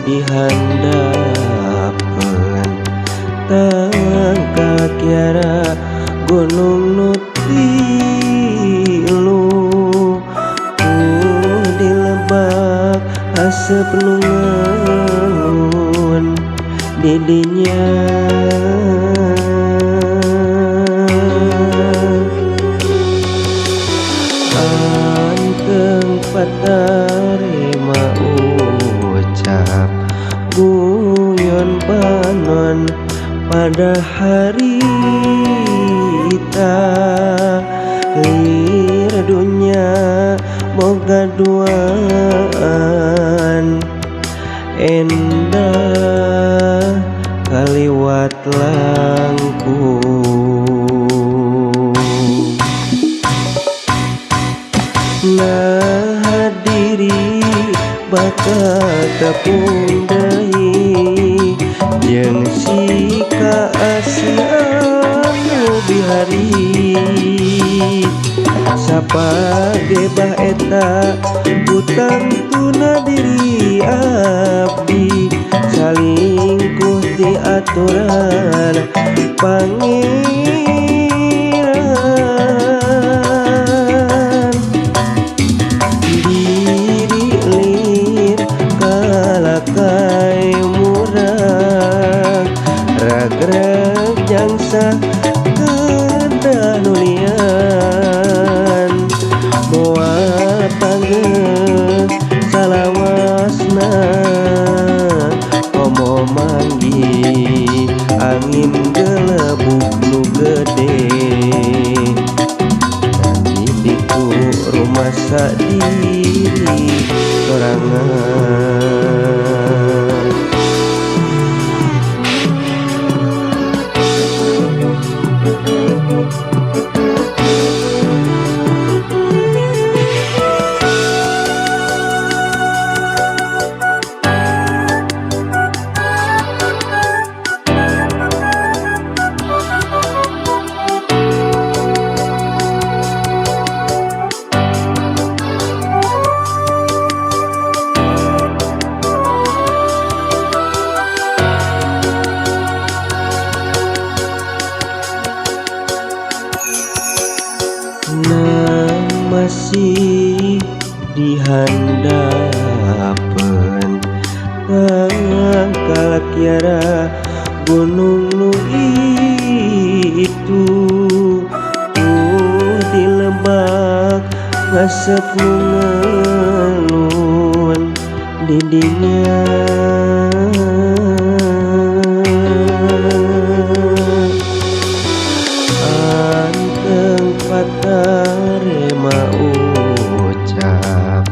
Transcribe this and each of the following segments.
dihandapkeun tangka kiara gunung nu tilu dilebak asep nu ngalun di dinya anteng patarima ucap guyon panon pada harita lir dunya boga duaan endah kaliwat langkung nah diri bakal tepung deui jeung si kaasian nu bihari sapage bah eta utang tuna diri abdi salingkuh ti aturan pangeran diri lir kalakai murag rag-rag jangsa kedah nulian moal panggeuh salawasna komo manggi angin gelebuk nu gede nanti diku rumah sadiri sorangan. Masih dihandapkeun tangkal kiara gunung nu itu dilebak ngasep nu ngalun di dinya anteng patarima ucap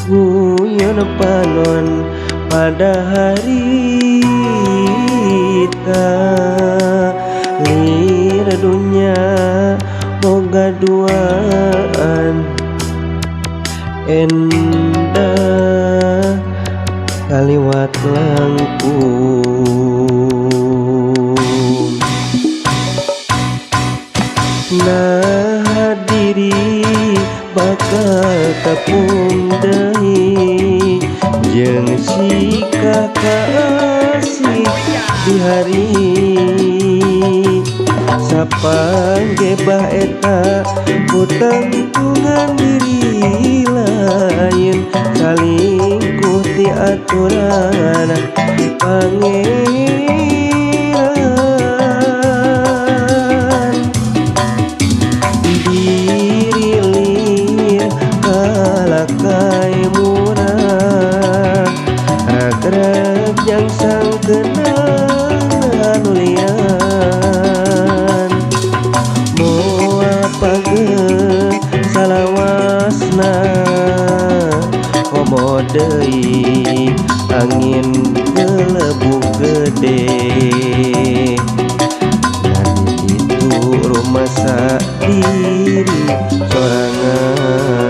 guyon panon pada harita lir dunya boga duaan endah kaliwat langkung nah diri bakal tepung deui jeung si kakaasih di hari sapange bah eta utang tungan diri lain salingkuh ti aturan pangeran diri lir kalakai murah rag-rag jangsang kenang nulian moal panggeuh salawasna komo deui angin gelebuk gede nanti itu rumah sadiri sorangan.